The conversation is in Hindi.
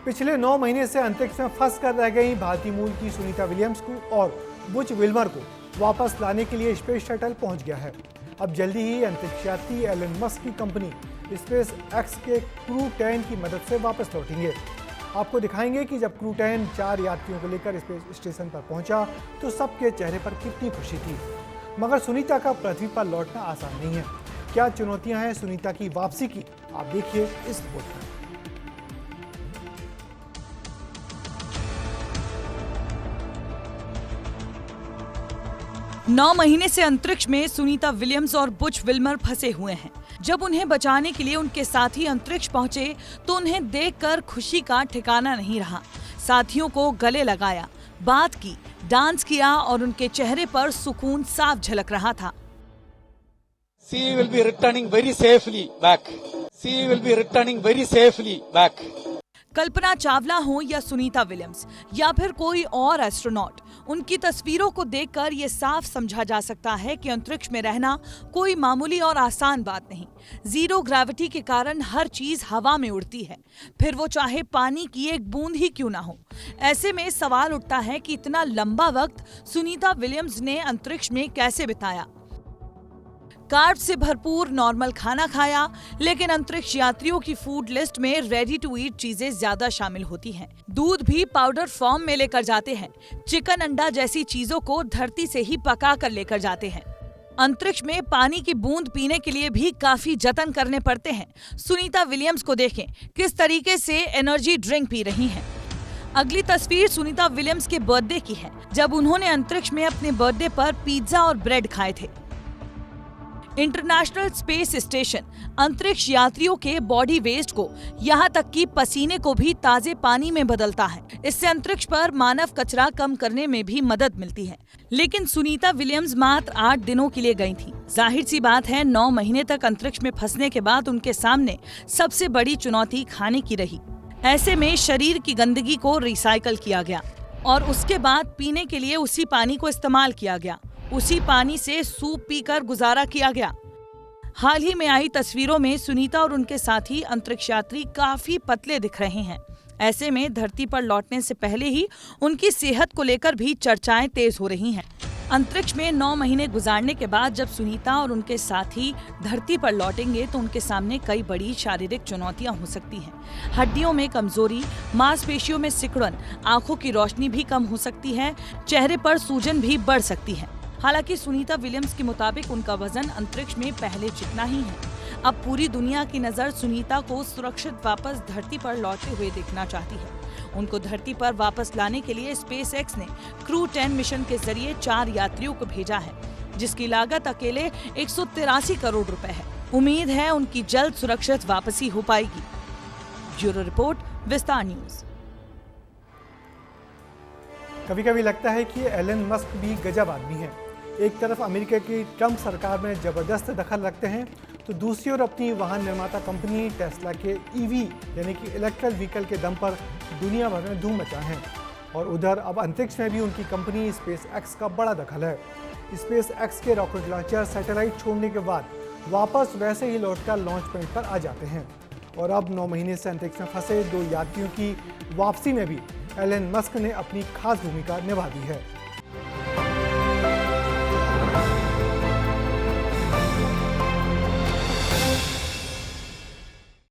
पिछले 9 महीने से अंतरिक्ष में फंस कर रह गई भारतीय मूल की सुनीता विलियम्स को और बुच विल्मर को वापस लाने के लिए स्पेस शटल पहुंच गया है। अब जल्दी ही अंतरिक्ष यात्री एलन मस्क की कंपनी स्पेस एक्स के क्रू 10 की मदद से वापस लौटेंगे। आपको दिखाएंगे कि जब क्रू 10 4 यात्रियों को लेकर स्पेस स्टेशन पर पहुंचा तो सबके चेहरे पर कितनी खुशी थी। मगर सुनीता का पृथ्वी पर लौटना आसान नहीं है। क्या चुनौतियां हैं सुनीता की वापसी की, आप देखिए इस रिपोर्ट में। नौ महीने से अंतरिक्ष में सुनीता विलियम्स और बुच विल्मर फंसे हुए हैं। जब उन्हें बचाने के लिए उनके साथी अंतरिक्ष पहुंचे तो उन्हें देखकर खुशी का ठिकाना नहीं रहा। साथियों को गले लगाया, बात की, डांस किया और उनके चेहरे पर सुकून साफ झलक रहा था। She will be returning very safely back. She will be returning very safely back. Kalpana Chawla हो या सुनीता विलियम्स या फिर कोई और एस्ट्रोनॉट, उनकी तस्वीरों को देखकर ये साफ समझा जा सकता है कि अंतरिक्ष में रहना कोई मामूली और आसान बात नहीं। जीरो ग्रेविटी के कारण हर चीज हवा में उड़ती है, फिर वो चाहे पानी की एक बूंद ही क्यों ना हो। ऐसे में सवाल उठता है कि इतना लंबा वक्त सुनीता विलियम्स ने अंतरिक्ष में कैसे बिताया। कार्ब से भरपूर नॉर्मल खाना खाया, लेकिन अंतरिक्ष यात्रियों की फूड लिस्ट में रेडी टू ईट चीजें ज्यादा शामिल होती हैं। दूध भी पाउडर फॉर्म में लेकर जाते हैं। चिकन, अंडा जैसी चीजों को धरती से ही पका कर लेकर जाते हैं। अंतरिक्ष में पानी की बूंद पीने के लिए भी काफी जतन करने पड़ते हैं। सुनीता विलियम्स को देखें किस तरीके से एनर्जी ड्रिंक पी रही हैं। अगली तस्वीर सुनीता विलियम्स के बर्थडे की है, जब उन्होंने अंतरिक्ष में अपने बर्थडे पर पिज्जा और ब्रेड खाए थे। इंटरनेशनल स्पेस स्टेशन अंतरिक्ष यात्रियों के बॉडी वेस्ट को, यहाँ तक कि पसीने को भी ताजे पानी में बदलता है। इससे अंतरिक्ष पर मानव कचरा कम करने में भी मदद मिलती है। लेकिन सुनीता विलियम्स मात्र 8 दिनों के लिए गई थी। जाहिर सी बात है 9 महीने तक अंतरिक्ष में फंसने के बाद उनके सामने सबसे बड़ी चुनौती खाने की रही। ऐसे में शरीर की गंदगी को रिसाइकल किया गया और उसके बाद पीने के लिए उसी पानी को इस्तेमाल किया गया। उसी पानी से सूप पीकर गुजारा किया गया। हाल ही में आई तस्वीरों में सुनीता और उनके साथी अंतरिक्ष यात्री काफी पतले दिख रहे हैं। ऐसे में धरती पर लौटने से पहले ही उनकी सेहत को लेकर भी चर्चाएं तेज हो रही हैं। अंतरिक्ष में 9 महीने गुजारने के बाद जब सुनीता और उनके साथी धरती पर लौटेंगे तो उनके सामने कई बड़ी शारीरिक चुनौतियां हो सकती हैं। हड्डियों में कमजोरी, मांसपेशियों में सिकुड़न, आंखों की रोशनी भी कम हो सकती है, चेहरे पर सूजन भी बढ़ सकती है। हालांकि सुनीता विलियम्स के मुताबिक उनका वजन अंतरिक्ष में पहले जितना ही है। अब पूरी दुनिया की नजर सुनीता को सुरक्षित वापस धरती पर लौटते हुए देखना चाहती है। उनको धरती पर वापस लाने के लिए स्पेस एक्स ने क्रू 10 मिशन के जरिए 4 यात्रियों को भेजा है, जिसकी लागत अकेले 183 करोड़ रुपए है। उम्मीद है उनकी जल्द सुरक्षित वापसी हो पाएगी। ब्यूरो रिपोर्ट, विस्तार न्यूज। कभी कभी लगता है कि एलन मस्क भी गजब आदमी है। एक तरफ अमेरिका की ट्रंप सरकार में जबरदस्त दखल रखते हैं, तो दूसरी ओर अपनी वाहन निर्माता कंपनी टेस्ला के ईवी यानी कि इलेक्ट्रिक व्हीकल के दम पर दुनिया भर में धूम मचा है। और उधर अब अंतरिक्ष में भी उनकी कंपनी स्पेस एक्स का बड़ा दखल है। स्पेस एक्स के रॉकेट लॉन्चर सैटेलाइट छोड़ने के बाद वापस वैसे ही लौटकर लॉन्च पॉइंट पर आ जाते हैं। और अब 9 महीने से अंतरिक्ष में फंसे 2 यात्रियों की वापसी में भी एलन मस्क ने अपनी खास भूमिका निभा दी है।